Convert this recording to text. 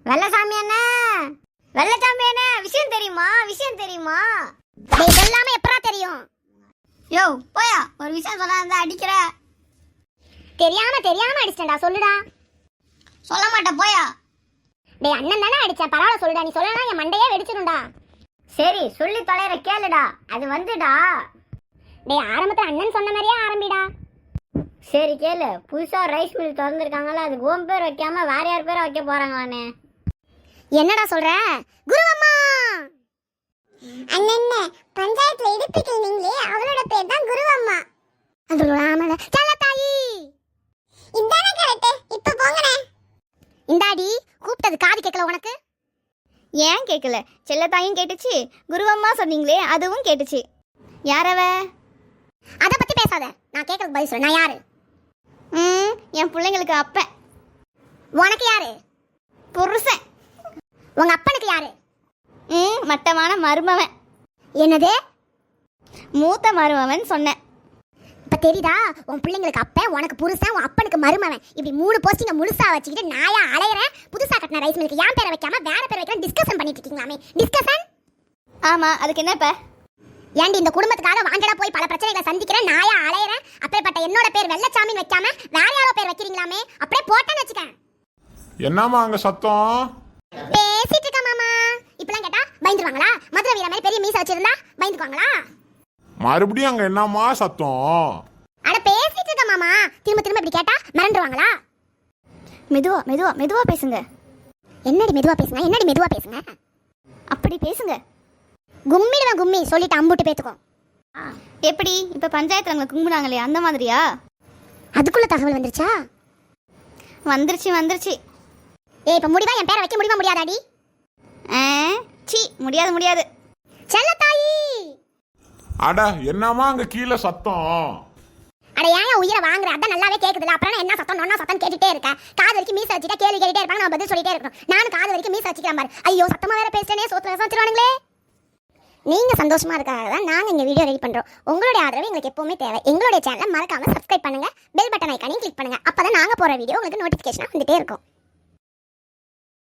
வெள்ளசாமி அண்ணா, வெள்ளசாமி அண்ணா, விஷயம் தெரியுமா? விஷயம் தெரியுமா? இதெல்லாமே எப்பரா தெரியும்? யோ போயா, ஒரு விஷயம் சொல்ல இருந்தா அடிக்கிற. தெரியாம அடிச்சேன்டா, சொல்லுடா. சொல்ல மாட்டேன் போயா. டேய் அண்ணன் தானே அடிச்சேன், பரவாயில்ல சொல்லுடா. நீ சொல்லலாம் என் மண்டையே வெடிச்சிடும்டா. சரி சொல்லி தொலைற கேளுடா. அது வந்துடா. டேய் ஆரம்பத்துல அண்ணன் சொன்ன மாதிரியே ஆரம்பிடா. சரி கேளு. புதுசா ரைஸ் மில் திறந்துருக்காங்கல்ல, அதுக்கு ஓம் பேர் வைக்காம வேற யார் பேரை வைக்க போறாங்களானே. என்னடா சொல்ற? குருவம்மா. அண்ணன் பஞ்சாயத்துல இடிப்பிக்கல் நீங்களே, அவளோட பேர் தான் குருவம்மா. அதோட ஆமல செல்லத்தாயி. இதானே கரெக்ட். இப்ப போங்கனே. இந்தாடி கூப்பிட்டது காது கேட்கல உனக்கு? ஏன் கேட்கல? செல்லத்தாயும் கேட்டுச்சு, குருவம்மா சொன்னீங்களே அதுவும் கேட்டுச்சு. யாரவ? அத பத்தி பேசாத. நான் கேட்கறது பதில் சொல்ல. நான் யாரு? என் பிள்ளைங்களுக்கு அப்பன். உனக்கு யாரு? புருஷன். உங்க அப்பனுக்கு யாரு? மட்டமான மருமவன். என்னது? மூத்த மருமவன் சொன்னேன். இப்ப தெரியுதா? உன் பிள்ளைங்களுக்கு அப்பன், உனக்கு புருஷன், உன் அப்பனுக்கு மருமவன். இப்படி 3 போஸ்டிங்க முழுசா வச்சுக்கிட்டு நாயா அலையறேன். புதுசா கட்டின ரைஸ் மில்லுக்கு ஏன் பேரை வைக்காம வேற பேர் வைக்கலாம் டிஸ்கஷன் பண்ணிட்டு இருக்கீங்களாமே. டிஸ்கஷன்? ஆமா, அதுக்கு என்ன இப்ப? ஏண்டி இந்த குடும்பத்துக்காக வாண்டடா போய் பல பிரச்சனைகளை சந்திக்கிறேன், நாயா அலையறேன். அப்பேற்பட்ட என்னோட பேர் வெள்ளச்சாமின்னு வைக்காம வேற யாரோ பேர் வைக்கிறீங்களாமே. அப்படியே போட்டேன்னு வச்சுக்கேன். என்னம்மா அங்க சத்தம்? பேசிட்டு இருக்க மாமா. இப்பலாம் கேட்டா பயந்துருவாங்களா? மதுரை வீர மாதிரி பெரிய மீசை வச்சிருந்தா பயந்துக்குவாங்களா? மறுபடியும் அங்க என்னம்மா சத்தம்? அட பேசிட்டு இருக்க மாமா. திரும்ப இப்படி கேட்டா மறந்துடுவாங்களா? மெதுவா மெதுவா மெதுவா பேசுங்க. என்னடி மெதுவா பேசுங்க? என்னடி மெதுவா பேசுங்க? அப்படி பேசுங்க. கும்மிடுவேன் கும்மி சொல்லிட்டு அம்புட்டு பேத்துக்கும். எப்படி இப்ப பஞ்சாயத்துல அவங்க கும்பிடுறாங்களே அந்த மாதிரியா? அதுக்குள்ள தகவல் வந்துருச்சா? வந்துருச்சு. ஏய் இப்ப முடிவா என் பேரை வைக்க முடியுமா முடியாதாடி? சி முடியாது. செல்லத்தாயி. அட என்னம்மா அங்க கீழே சத்தம்? அட ஏன் உயிரை வாங்குற? அதான் நல்லாவே கேக்குதுல. அப்புறம் என்ன சத்தம் நொன்னா சத்தம் கேட்டுட்டே இருக்க. காது வரைக்கும் மீசை வச்சுட்டா கேள்வி கேட்டுட்டே இருப்பாங்க, நான் பதில் சொல்லிட்டே இருக்கணும். நானும் காது வரைக்கும் மீசை வச்சுக்கிறேன் பாரு. ஐயோ சத்தமா வேற பேசுறேனே, சோத்துல வச்சிருவானுங்களே. நீங்க சந்தோஷமா இருக்காக தான் நாங்க இந்த வீடியோ ரெடி பண்றோம். உங்களுடைய ஆதரவு எங்களுக்கு எப்பவுமே தேவை. எங்களுடைய சேனலை மறக்காம சப்ஸ்கிரைப் பண்ணுங்க, பெல் பட்டன் ஐகானையும் கிளிக் பண்ணுங்க. அப்பதான் நாங்க போற வீடியோ உங்களுக்கு நோட்டிபிகேஷனா வந்துட்டே இருக்கும்.